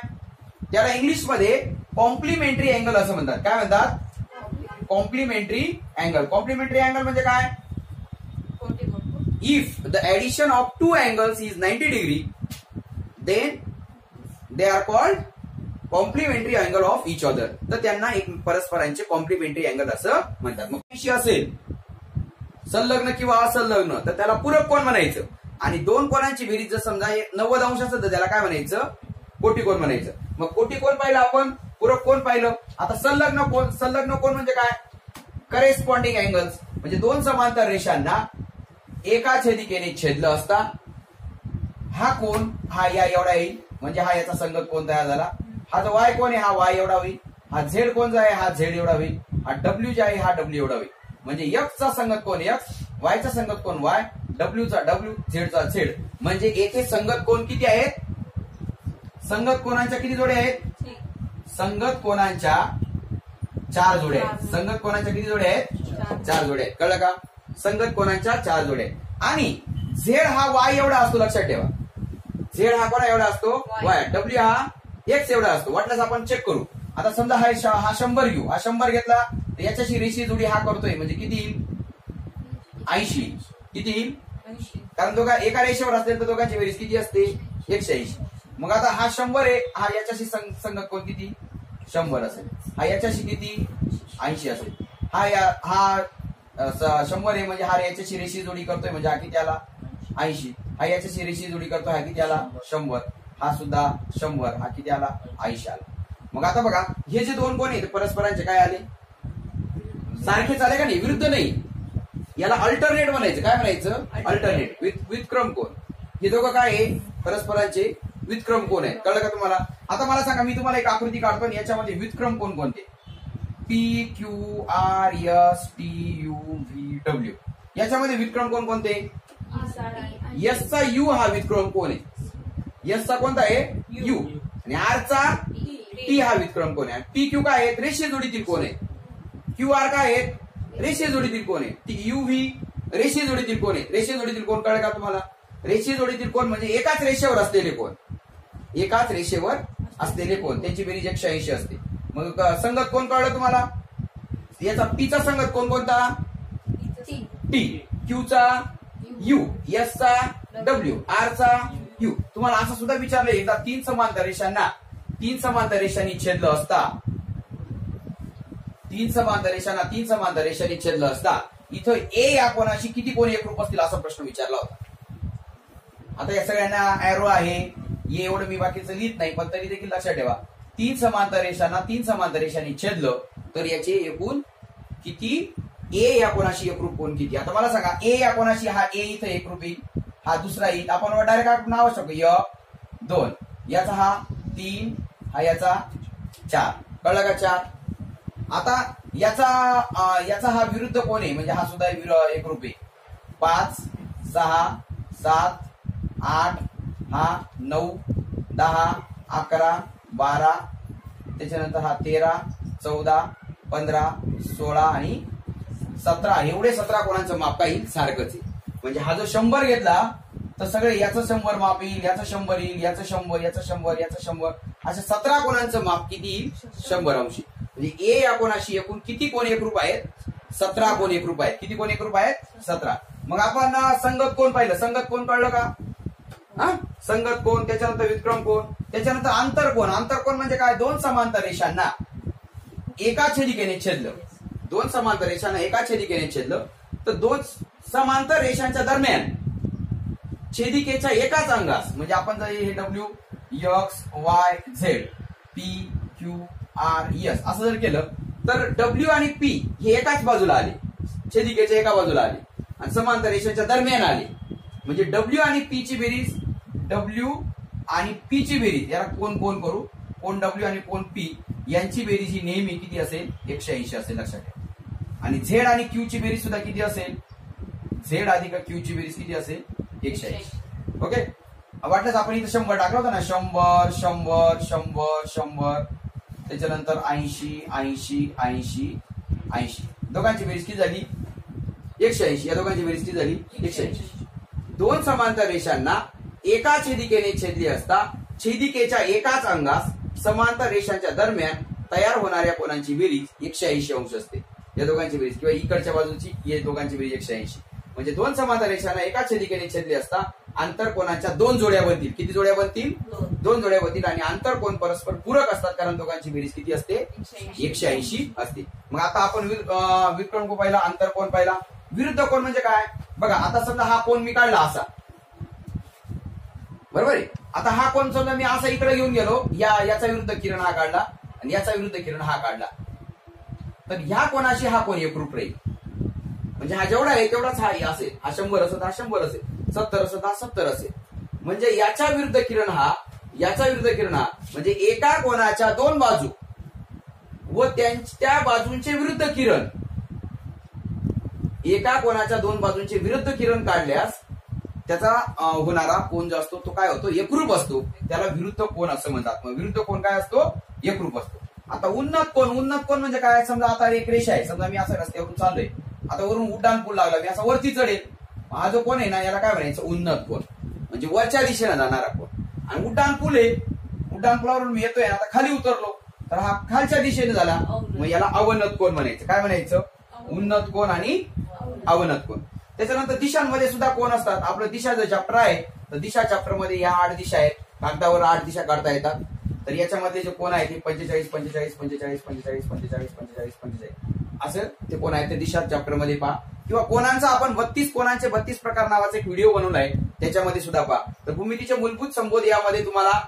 त्याला इंग्लिश मध्ये कॉम्प्लिमेंटरी अँगल असं म्हणतात. काय म्हणतात, कॉम्प्लिमेंटरी अँगल. कॉम्प्लिमेंटरी अँगल म्हणजे काय, if the addition of two angles is 90 degree then they are called complementary angle of each other. तर त्यांना एक परस्परांचे कॉम्प्लिमेंटरी अँगल असं म्हणतात. मग विषय असेल संलग्न किंवा असंलग्न तर त्याला पूरक कोण म्हणायचं. आणि दोन कोणांची बेरीज जर समजा 90 अंश असेल तर त्याला काय म्हणायचं, कोटी कोण म्हणायचं. मग कोटी कोण पाहिलं आपण, पूरक कोण पाहिलं. आता संलग्न कोण, संलग्न कोण म्हणजे काय, करेस्पॉन्डिंग अँगल्स म्हणजे दोन समांतर रेषांना एका छेदिकेने छेदलं असता हा कोण हा या एवढा येईल म्हणजे हा याचा संगत कोण तयार झाला. हा जो वाय कोण आहे हा वाय एवढा होईल, हा झेड कोण जो आहे हा झेड एवढा होईल, हा डब्ल्यू जे आहे हा डब्ल्यू एवढा होईल. म्हणजे एक्स चा संगत कोण एक्स, वाय चा संगत कोण वाय, डब्ल्यू चा डब्ल्यू, झेड चा झेड. म्हणजे येथे संगत कोण किती आहेत, संगत कोणांच्या किती जोड्या आहेत, संगत कोणांच्या 4 जोड्या आहेत. संगत कोणांच्या किती जोड्या आहेत, 4 जोड्या आहेत. कळलं का, संगत कोणांच्या 4 जोड्या आहेत. आणि झेड हा वाय एवढा असतो, लक्षात ठेवा. झेड हा कोणा एवढा असतो, वाय. डब्ल्यू हा एक्स एवढा असतो. वाटल्यास आपण चेक करू. आता समजा हा 100 घेऊ, हा 100 घेतला तर याच्याशी रेषीय जोडी हा करतोय म्हणजे किती येईल? 80. किती येईल? कारण एका रेषेवर असेल तर दोघांची बेरीज किती असते? 180. मग आता हा 100 आहे, हा याच्याशी संगत कोण किती? 100 असेल. हा याच्याशी किती? 80 असेल. हा 100 आहे म्हणजे हा याच्याशी रेषीय जोडी करतोय म्हणजे हा किती आला? 80. हा याच्याशी रेषीय जोडी करतोय हा किती आला? 100. हा सुद्धा 100. हा किती आला? 80 आला. मग आता बघा हे जे दोन कोण आहेत परस्परांचे काय आले? सारखेच आले का नाही? विरुद्ध नाही. याला अल्टरनेट म्हणायचं. काय म्हणायचं? अल्टरनेट विथ क्रम कोण. हे दोघं काय आहे? परस्परांचे व्युत्क्रम कोण आहे. कळलं का तुम्हाला? आता मला सांगा, मी तुम्हाला एक आकृती काढतो आणि याच्यामध्ये व्युत्क्रम कोण कोणते? PQRSTUVW. याच्यामध्ये व्युत्क्रम कोण कोणते? एस चा यू हा व्युत्क्रम कोण आहे? एस चा कोणता आहे? यू. आणि आर चा टी हा व्युत्क्रम कोण आहे? PQ काय आहेत? रेषीय जोडीतील कोण आहे? QR काय आहेत? रेषीय जोडीतील कोण आहे? UV रेषीय जोडीतील कोण आहे? रेषीय जोडीतील कोण कळलं का तुम्हाला? रेषीय जोडीतील कोण म्हणजे एकाच रेषेवर असलेले कोण. एकाच रेषेवर असलेले कोण, त्यांची बेरीज 180 असते. मग संगत कोण कळलं तुम्हाला? याचा पीचा संगत कोण कोणता? टी. क्यूचा यू, एस चा डब्ल्यू, आर चा यू. तुम्हाला असं सुद्धा विचारलं एकदा, तीन समांतर रेषांनी छेदलं असता, तीन समांतर रेषांनी छेदलं असता इथं ए या कोणाशी किती कोण एकरूप असतील असा प्रश्न विचारला होता. आता या सगळ्यांना एरो आहे, हे एवढं मी बाकीचं लिहित नाही, पण तरी देखील लक्षात ठेवा, तीन समांतर रेषांनी छेदलं तर याचे एकूण किती? ए या कोणाशी एकरूप कोण किती? आता मला सांगा, ए या कोणाशी हा ए इथं एकरूप येईल, हा दुसरा येईल. आपण डायरेक्ट नाव शकतो य 2, याचा हा 3, हा याचा 4. कळलं का? 4. आता याचा हा विरुद्ध कोण आहे म्हणजे हा सुद्धा एकरूप आहे. 5, 6, 7, 8, हा 9, 10, 11, 12, त्याच्यानंतर हा 13, 14, 15, 16 आणि 17. एवढे 17 कोणाचं माप काही सारखंच आहे. म्हणजे हा जो 100 घेतला तर सगळे याचं 100 माप येईल, याचं 100 येईल, याचं 100, याचं 100, याचं 100, अशा 17 कोणांचं माप किती येईल? 100 अंशी. म्हणजे ए या कोणाशी एकूण किती कोण एकरूप आहेत? 17 कोण एकरूप आहेत. किती कोण एकरूप आहेत? 17. मग आपण संगत कोण पाहिलं? संगत कोण कळलं का? संगत कोण, त्याच्यानंतर व्युत्क्रम कोण, त्याच्यानंतर आंतरकोण. आंतरकोण म्हणजे काय? दोन समांतर रेषांना एका छेदिकेने छेदलं. दोन समांतर रेषांना एका छेदिकेने छेदलं तर दोन समांतर रेषांच्या दरम्यान छेदिकेच्या एकाच अंगास, म्हणजे आपण जर हे W X Y Z P Q R S असं जर केलं तर डब्ल्यू आणि पी हे एकाच बाजूला आले, छेदिकेच्या एका बाजूला आले आणि समांतर रेषांच्या दरम्यान आले. म्हणजे डब्ल्यू आणि पी ची बेरीज, डब्ल्यू आणि पी ची बेरीज, याला कोण कोण करू, कोण डब्ल्यू आणि कोण पी यांची बेरीज ही नेहमी किती असेल? 180 असेल, लक्षात ठेवा. आणि झेड आणि क्यू ची बेरीज सुद्धा किती असेल? झेड अधिक क्यू ची बेरीज किती असेल? 180. ओके. वाटल्यास आपण इथं 100 टाकलं होतं ना, 100 100 100 100, त्याच्यानंतर 80 80 80 80. दोघांची बेरीज किती झाली? 180. या दोघांची बेरीज किती झाली? 180. दोन समांतर रेषांना एका छेदिकेने छेदली असता छेदिकेच्या एकाच अंगास समांतर रेषांच्या दरम्यान तयार होणाऱ्या कोणांची बेरीज 180 अंश असते. या दोघांची बेरीज किंवा इकडच्या बाजूची या दोघांची बेरीज 180. म्हणजे दोन समांतर रेषांना एका छेदिकेने छेदली असता आंतरकोनाच्या दोन जोड्या बनतील. किती जोड्या बनतील? दोन जोड्या बनतील. आणि आंतरकोन परस्पर पूरक असतात कारण दोघांची बेरीज किती असते? 180 असते. मग आता आपण व्युत्क्रम कोण पाहिला, आंतरकोन पाहिला. विरुद्ध कोण म्हणजे काय? बघा, आता समजा हा कोण मी काढला असा, बरोबर आहे. आता हा कोण समजा मी असा इकडे घेऊन गेलो, याचा विरुद्ध किरण हा काढला आणि याचा विरुद्ध किरण हा काढला, तर ह्या कोणाशी हा कोण एकरूप राहील. म्हणजे हा जेवढा आहे तेवढाच हा असेल. हा 100 असेल, हा 100 असेल, 70 असेल, हा 70 असेल. म्हणजे याच्या विरुद्ध किरण हा, याचा विरुद्ध किरण हा, म्हणजे एका कोणाच्या दोन बाजू व त्या बाजूंचे विरुद्ध किरण, एका कोणाच्या दोन बाजूंचे विरुद्ध किरण काढल्यास त्याचा होणारा कोण जो असतो तो काय होतो? एकरूप असतो. त्याला विरुद्ध कोण असं म्हणतात. मग विरुद्ध कोण काय असतो? एकरूप असतो. आता उन्नत कोण म्हणजे काय? समजा आता एक रेषा आहे, समजा मी असं रस्त्यावरून चाललोय, आता वरून उड्डाण पूल लागला, मी असा वरती चढेल, हा जो कोण आहे ना याला काय म्हणायचं? उन्नत कोण. म्हणजे वरच्या दिशेने जाणारा कोण. आणि उड्डाण पूल आहे, उड्डाण पुलावरून मी येतोय, आता खाली उतरलो, तर हा खालच्या दिशेने झाला, मग याला अवनत कोण म्हणायचं. काय म्हणायचं? उन्नत कोण आणि अवनत कोण. त्याच्यानंतर दिशांमध्ये सुद्धा कोण असतात. आपलं दिशा जर चॅप्टर आहे तर दिशा चॅप्टर मध्ये ह्या 8 दिशा आहेत. कागदावर 8 दिशा काढता येतात. तर याच्यामध्ये जे कोण आहे ते 45 45 45 45 45 45 45 असं ते कोण आहे ते दिशा चॅप्टर मध्ये पहा. किंवा कोणांचा आपण 32 कोणांचे 32 प्रकार नावाचा एक व्हिडिओ बनवलाय, त्याच्यामध्ये सुद्धा पहा. तर भूमितीचे मूलभूत संबोध यामध्ये तुम्हाला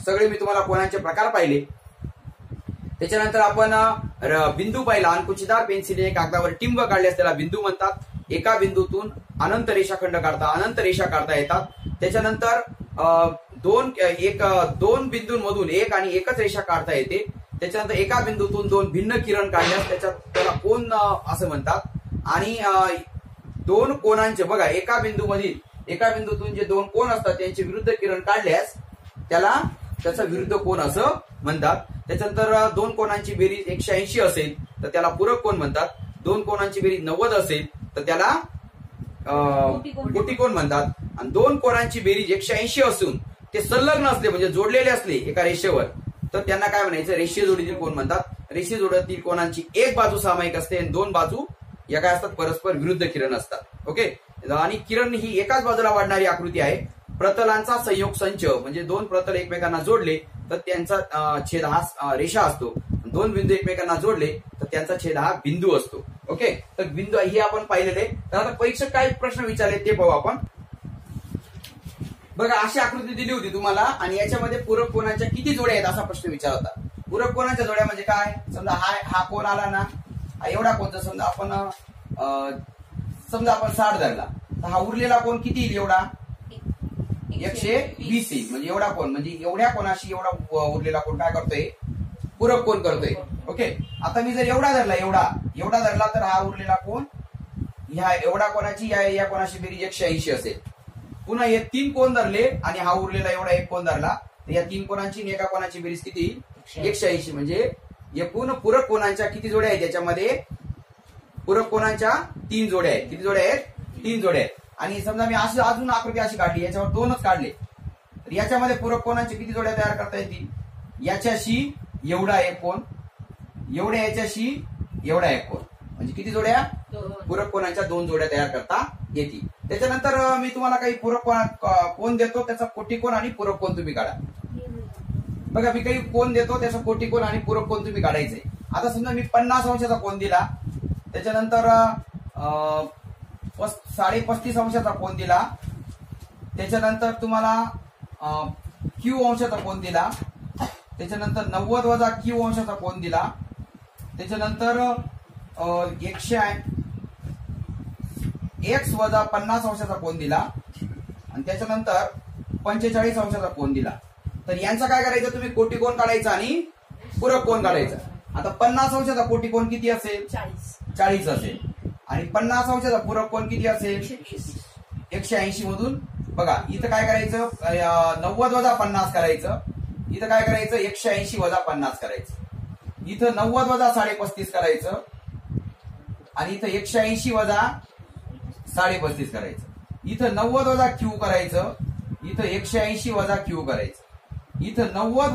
सगळे मी तुम्हाला कोणांचे प्रकार पाहिले. त्याच्यानंतर आपण बिंदू पाहिला. अंकुचीदार पेन्सिलने कागदावर टिंब काढल्यास त्याला बिंदू म्हणतात. एका बिंदूतून अनंत रेषाखंड अनंत रेषा काढता येतात. त्याच्यानंतर दोन बिंदूंमधून एक आणि एकच रेषा काढता येते. त्याच्यानंतर एका बिंदूतून 2 भिन्न किरण काढल्यास त्याला कोन असं म्हणतात. आणि 2 कोणांचे बघा एका बिंदूतून जे 2 कोण असतात त्यांचे विरुद्ध किरण काढल्यास त्याचा विरुद्ध कोन असं म्हणतात. त्याच्यानंतर 2 कोणांची बेरीज 180 असेल तर त्याला पूरक कोन म्हणतात. 2 कोणांची बेरीज 90 असेल तर त्याला कोटी कोन म्हणतात. आणि 2 कोणांची बेरीज 180 असून ते संलग्न असले म्हणजे जोडलेले असले एका रेषेवर तर त्यांना काय म्हणायचं? रेषीय जोडीतील कोन म्हणतात. रेषीय जोडीतील कोणांची एक बाजू सामायिक असते आणि 2 बाजू या काय असतात? परस्पर विरुद्ध किरण असतात. ओके. आणि किरण ही एकाच बाजूला वाढणारी आकृती आहे. प्रतलांचा संयोग संच म्हणजे 2 प्रतल एकमेकांना जोडले तर त्यांचा छेद हा रेषा असतो. 2 बिंदू एकमेकांना जोडले तर त्यांचा छेद हा बिंदू असतो. ओके. तर बिंदू हे आपण पाहिलेले. तर आता परीक्षक काय प्रश्न विचारले ते पाहू आपण. बघा अशी आकृती दिली होती तुम्हाला आणि याच्यामध्ये पूरक कोणांच्या किती जोड्या आहेत असा प्रश्न विचार होता. पूरक कोणांच्या जोड्या म्हणजे काय? समजा हा कोण आला ना, हा एवढा कोणचा समजा आपण 60 धरला तर हा उरलेला कोण किती येईल? एवढा 120 येईल. म्हणजे एवढा कोण म्हणजे एवढ्या कोणाशी एवढा उरलेला कोण काय करतोय? पूरक कोण करतोय. ओके. आता मी जर एवढा धरला तर हा उरलेला कोण ह्या एवढा कोणाची या कोणाशी बेरीज 180 असेल. पुन्हा हे 3 कोण धरले आणि हा उरलेला एवढा 1 कोण धरला तर या 3 कोणांची आणि एका कोणाची बेरीज किती? 180. म्हणजे एकूण पूरक कोणांच्या किती जोड्या आहेत? याच्यामध्ये पूरक कोणांच्या 3 जोड्या आहेत. किती जोड्या आहेत? 3 जोड्या आहेत. आणि समजा मी अजून आकृती अशी काढली, याच्यावर 2च काढले तर याच्यामध्ये पूरक कोणांची किती जोड्या तयार करता येतील? याच्याशी एवढा 1 कोण, एवढ्या याच्याशी एवढा 1 कोण म्हणजे किती जोड्या? पूरक कोणांच्या 2 जोड्या तयार करता येतील. त्याच्यानंतर मी तुम्हाला काही पूरक कोण देतो त्याचा कोटिकोन आणि पूरक कोन तुम्ही काढा. बघा मी काही कोण देतो त्याचा कोटिकोन आणि पूरक कोन तुम्ही काढायचे. आता समजा मी 50 अंशाचा कोन दिला, त्याच्यानंतर 35.5 अंशाचा कोन दिला, त्याच्यानंतर तुम्हाला Q अंशाचा कोन दिला, त्याच्यानंतर 90 वजा Q अंशाचा कोन दिला, त्याच्यानंतर x वजा 50 अंशाचा कोन दिला आणि त्याच्यानंतर 45 अंशाचा कोन दिला. तर यांचा काय करायचं? तुम्ही कोटिकोन काढायचा आणि पूरक कोन काढायचा. आता 50 अंशाचा कोटिकोन किती असेल? 40 असेल. आणि 50 अंशाचा पूरक कोन किती असेल? 180 मधून बघा इथं काय करायचं? 90 वजा 50 करायचं. इथं काय करायचं? 180 वजा 50 करायचं. इथं 90 वजा 35.5 करायचं आणि इथं 180 वजा 35.5 करायचं. इथं 90 वजा Q करायचं, इथं 180 वजा Q करायचं, इथं 90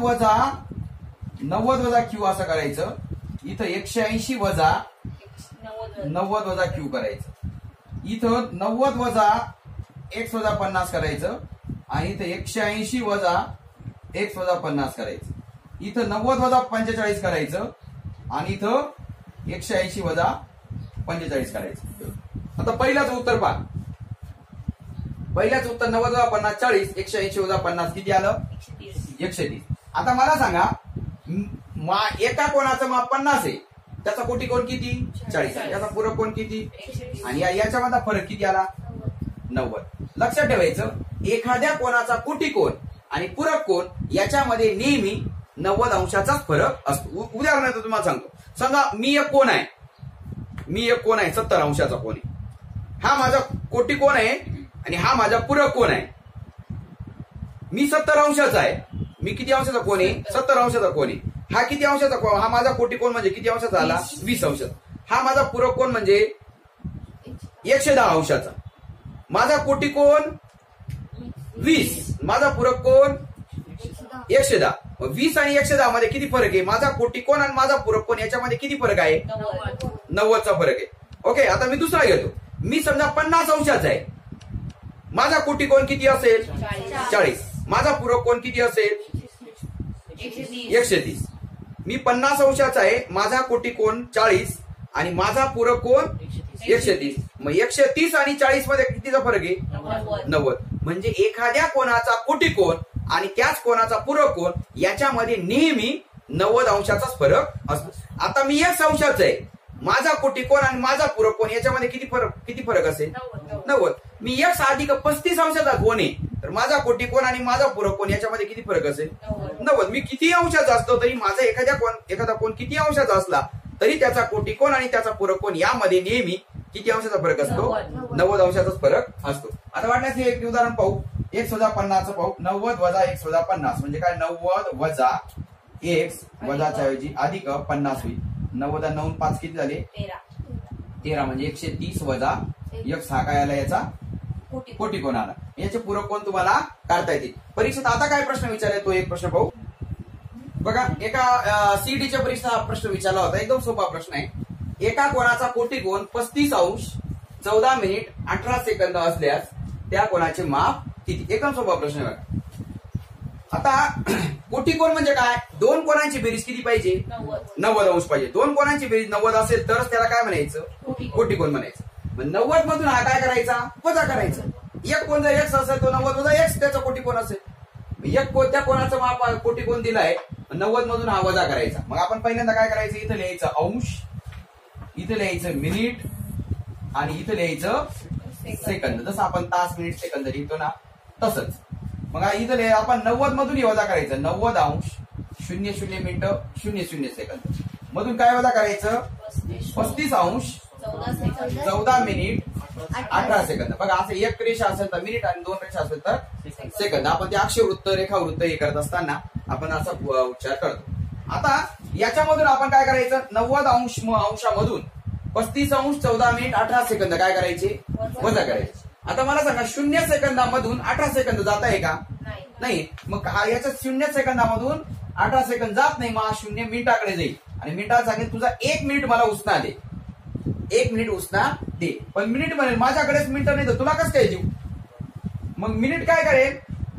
वजा Q असं करायचं, इथं 180 वजा 90 Q करायचं, इथं 90 वजा x वजा 50 करायचं आणि इथं 180 वजा x वजा 50 करायचं, इथं 90 वजा 45 करायचं आणि इथं 180 वजा 45 करायचं. आता पहिल्याच उत्तर पहा. पहिल्याच उत्तर 90 वजा 50 40, 180 वजा 50 किती आलं? 130. आता मला सांगा एका कोणाचं माप 50 आहे, त्याचा कोटिकोन किती? 40. याचा पूरक कोन किती? आणि याच्यामधला फरक किती आला? 90. लक्षात ठेवायचं एखाद्या कोणाचा कोटिकोन आणि पूरक कोन याच्यामध्ये नेहमी 90 अंशाचाच फरक असतो. उदाहरणार्थ तुम्हाला सांगतो, समजा मी एक कोण आहे 70 अंशाचा कोन आहे. हा माझा कोटिकोन आहे आणि हा माझा पूरक कोन आहे. मी 70 अंशाचा आहे. मी किती अंशाचा कोन आहे? 70 अंशाचा कोन आहे. हा किती अंशाचा कोन? हा माझा कोटिकोन म्हणजे किती अंशाचा आला? 20 अंशाचा. हा माझा पूरक कोन म्हणजे 110 अंशाचा. माझा कोटिकोन 20, माझा पूरक कोन 110. 20 आणि 110 मध्ये किती फरक आहे? माझा कोटिकोन आणि माझा पूरक कोन याच्यामध्ये किती फरक आहे? 90चा फरक आहे. ओके, आता मी दुसरा घेतो. मी समजा 50 अंशाचा आहे. माझा कोटिकोन किती असेल? 40. माझा पूरक कोन किती असेल? 130. मी 50 अंशाचा आहे, माझा कोटिकोन 40 आणि माझा पूरक कोन 130. मग 130 आणि 40 मध्ये कितीचा फरक आहे? 90. म्हणजे एखाद्या कोणाचा कोटिकोन आणि त्याच कोणाचा पूरक कोन याच्यामध्ये नेहमी 90 अंशाचाच फरक असतो. आता मी 1 अंशाचा आहे, माझा कोटिकोन आणि माझा पूरक कोन याच्यामध्ये किती फरक असेल? 90. मी 1 अधिक 35 अंशाचा कोन आहे, तर माझा कोटिकोन आणि माझा पूरक कोन याच्यामध्ये किती फरक असेल? 90. मी किती अंशाचा असतो तरी माझा एखादा कोन किती अंशाचा असला तरी त्याचा कोटिकोन आणि त्याचा पूरक कोन यामध्ये नेहमी किती अंशाचा फरक असतो? 90 अंशाचाच फरक असतो. आता वाटल्यास हे एक उदाहरण पाहू. 1-50 पाहू. 90 वजा 1-50 म्हणजे काय? 90 वजा 1 वजाच्या ऐवजी अधिक 50 होईल. 90 9 5 किती झाले? 13 म्हणजे 130 वजा 1 6 काय आला याचा? कोटिकोन आला. याचे पूरक कोन तुम्हाला काढता येतील. परीक्षेत आता काय प्रश्न विचारले तो एक प्रश्न पाहू. बघा, एका सीईटीच्या परीक्षेत प्रश्न विचारला होता. एकदम सोपा प्रश्न आहे. एका कोणाचा कोटिकोन 35 अंश 14 मिनिट 18 सेकंद असल्यास त्या कोणाचे माप किती? एकदम सोपा प्रश्न आहे. आता कोटिकोन म्हणजे काय? दोन कोणांची बेरीज किती पाहिजे? 90 अंश पाहिजे. दोन कोणांची बेरीज 90 असेल तरच त्याला काय म्हणायचं? कोटिकोन म्हणायचं. मग 90 मधून हा काय करायचा? वजा करायचा. एक कोण जर x असेल तो 90 वजा x त्याचा कोटिकोन असेल. एक कोणत्या कोणाचा माप कोटिकोन दिलाय, 90 मधून हा वजा करायचा. मग आपण पहिल्यांदा काय करायचं? इथं लिहायचं अंश, इथं लिहायचं मिनिट आणि इथं लिहायचं सेकंद. जसं आपण तास मिनिट सेकंद लिहितो ना तसंच. मग इथं लिहायचं आपण 90 मधून वजा करायचं. 90 अंश 00 मिनिटं 00 सेकंद मधून काय वजा करायचं? 35 अंश 14 मिनिट 18 सेकंद. बघा, असं एक रेषा असेल तर मिनिट आणि दोन रेषा असेल तर सेकंद. आपण ते अक्षरवृत्त रेखावृत्त हे करत असताना आपण असा उच्चार करतो. आता याच्यामधून आपण काय करायचं? 90 अंशामधून 35 अंश 14 मिनिट 18 सेकंद काय करायचे? वजा करायचे. आता मला सांगा, 0 सेकंदामधून 18 सेकंद जात आहे का? नाही. मग याच्या 0 सेकंदामधून 18 सेकंद जात नाही. मग 0 मिनिटाकडे जाईल आणि मिनिटात सांगेल तुझा 1 मिनिट मला उसना दे. 1 मिनिट उसना दे. पण मिनिट म्हणेल माझ्याकडेच मिनिट नाही तर तुला कसं काय देऊ? मग मिनिट काय करेल?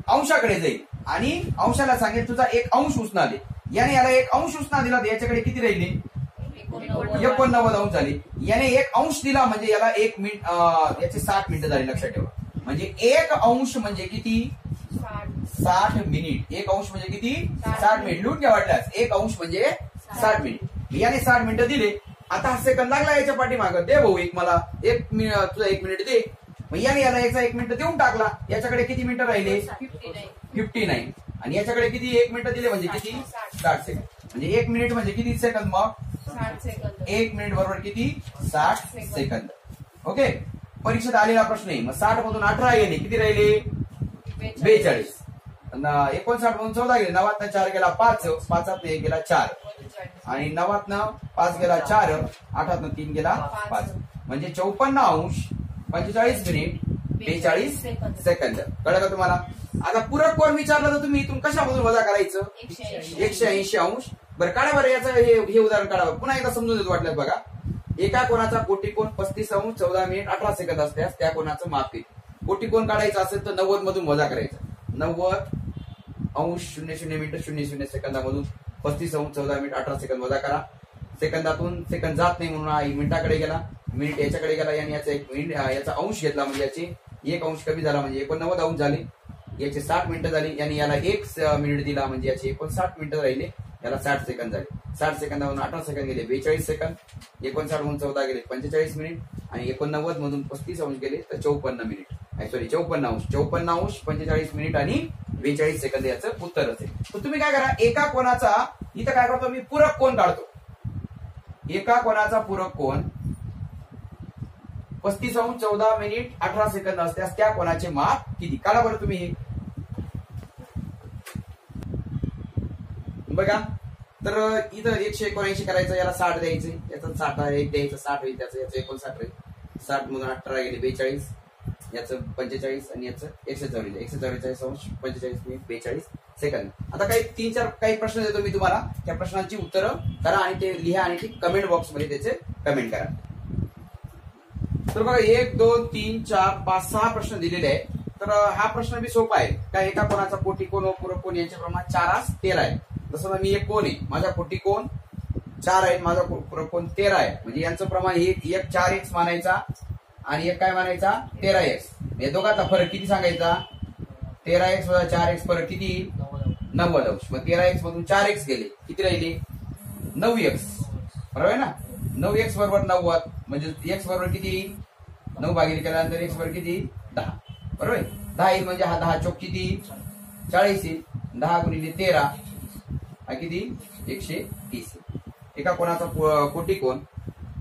अंशाकडे जाईल आणि अंशाला सांगेल तुझा 1 अंश उसना दे. याने याला 1 अंश उसना दिला तर याच्याकडे किती राहिले? 89 अंश झाले. याने 1 अंश दिला म्हणजे याला 1 मिनिट याचे 60 मिनिटं झाली. लक्षात ठेवा. म्हणजे 1 अंश म्हणजे किती? 60 मिनिट. 1 अंश म्हणजे किती? 60 मिनिट. लिहून घ्या वाटल्यास. 1 अंश म्हणजे 60 मिनिट. याने 60 मिनिटं दिले. आता सेकंद लागला याच्या पाठीमागं. दे भाऊ मला तुझा 1 मिनिट दे. मग याने याला याचा 1 मिनिट देऊन टाकला. याच्याकडे किती मिनिटं राहिले? 59. आणि याच्याकडे किती 1 मिनिट दिले म्हणजे किती? 60 सेकंद. म्हणजे 1 मिनिट म्हणजे किती सेकंद? मग 1 मिनिट बरोबर किती? 60 सेकंद. ओके, परीक्षेत आलेला प्रश्न आहे. मग 60 मधून 18 गेले, किती राहिले? 42. 59 मधून 14 गेले. 9 4 गेला 5, 5 1 गेला 4 आणि 9 5 गेला 4, 8 3 गेला 5 म्हणजे 54 अंश 45 मिनिट 42 सेकंद. कळलं का तुम्हाला? आता पूरक कोन विचारलं तर तुम्ही इथून कशामधून वजा करायचं? 180 अंश. बरं, काढा बरं याचं हे उदाहरण काढा. पुन्हा एकदा समजून देतो वाटल्यास. बघा, एका कोणाचा कोटिकोन 35 अंश 14 मिनिट 18 सेकंद असल्यास त्या कोणाचं माप किती? कोटिकोन काढायचं असेल तर 90 मधून वजा करायचं. 90 अंश 00 मिनिट 00 सेकंदामधून 35 अंश 14 मिनिट 18 सेकंद वजा करा. सेकंदातून सेकंद जात नाही म्हणून मिनिटाकडे गेला. मिनिट याच्याकडे गेला. याने याचा 1 मिनिट याचा अंश घेतला म्हणजे याचे 1 अंश कमी झाला म्हणजे 89 अंश झाले. याचे 60 मिनिटं झाली. याने याला 1 मिनिट दिला म्हणजे याचे 59 मिनिटं राहिले. याला 60 सेकंद झाले. 60 सेकंदामधून 18 सेकंद गेले 42 सेकंद. 59 मधून 14 गेले 45 मिनिट आणि 89 मधून 35 अंश गेले तर 54 मिनिट. सॉरी 54 अंश. 54 अंश 45 मिनिट आणि 42 सेकंद याचं उत्तर असेल. तर तुम्ही काय करा, एका कोणाचा इथं काय करतो मी? पूरक कोन काढतो. एका कोणाचा पूरक कोन 35 अंश 14 मिनिट 18 सेकंद असल्यास त्या कोणाचे माप किती? काढा बरं तुम्ही हे. बघा, तर इथं 179 करायचं. याला 60 द्यायचे. याचा 60 1 द्यायचं 60 होईल. त्याचं याचं 59 राहील. 60 मधून 18 गेले 42. याचं 45 आणि याचं 144 अंश 45 मिनिट 42 सेकंद. आता काही 3-4 काही प्रश्न देतो मी तुम्हाला, त्या प्रश्नांची उत्तरं करा आणि ते लिहा आणि ते कमेंट बॉक्स मध्ये त्याचे कमेंट करा. तर बघा 1, 2, 3, 4, 5, 6 प्रश्न दिलेले आहेत. तर हा प्रश्न बी सोपा आहे. काय एका कोणाचा कोटी कोण व पूरक कोण यांचे प्रमाण 4:13 आहे. जसं मी एक कोण आहे, माझा कोटी कोण 4 आहे, माझा पूरक कोण 13 आहे. म्हणजे यांचं प्रमाण एक 4x मानायचा आणि एक काय मानायचा 13x. या दोघांचा फरक किती सांगायचा? 13x वजा 4x फरक किती? 90 अंश. मग 13x मधून 4x गेले, किती राहिले? 9x. बरोबर आहे ना? 9x बरोबर 90. म्हणजे x बरोबर किती? 9 भागिले केल्यानंतर x बरोबर किती? 10. बरोबर आहे? 10 येईल म्हणजे हा 10 चौक किती? 40 येईल. 10 गुणिले 13 हा किती? 130. एका कोणाचा कोटी कोण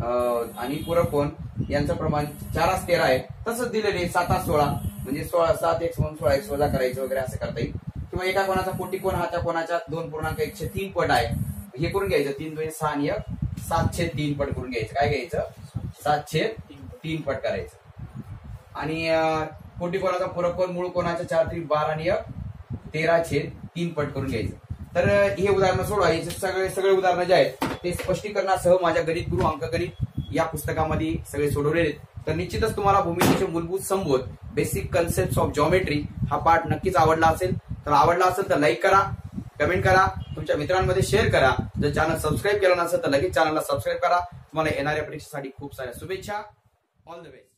आणि पूरक कोण यांचं प्रमाण 4:13 आहे. तसंच दिलेले 7:16 म्हणजे 7x म्हणून 16x वजा करायचं वगैरे असं करता येईल. किंवा एका कोणाचा कोटी कोण हा त्या कोणाच्या 2.103 पट आहे. हे करून घ्यायचं 3×2=6 आणि 7/3 पट करून घ्यायचं. काय घ्यायचं? 7/3 पट करायचं. आणि कोटी कोणाचा पूरक कोण मूळ कोणाच्या 4×3=12 आणि 13/3 पट करून घ्यायचं. तर हे उदाहरणं सोडवा. हे सगळे उदाहरणं जे आहेत ते स्पष्टीकरणासह माझ्या गणित गुरु अंकगणित या पुस्तकामध्ये सगळे सोडवलेले आहेत. तर निश्चितच तुम्हाला भूमितीचे मूलभूत संबोध बेसिक कन्सेप्ट ऑफ जॉमेट्री हा पाठ नक्कीच आवडला असेल. तर आवडला असेल तर लाईक करा, कमेंट करा, तुमच्या मित्रांमध्ये शेअर करा. जर चॅनल सबस्क्राईब केलं नसेल तर लगेच चॅनलला सबस्क्राईब करा. तुम्हाला येणाऱ्या परीक्षेसाठी खूप साऱ्या शुभेच्छा. All the best.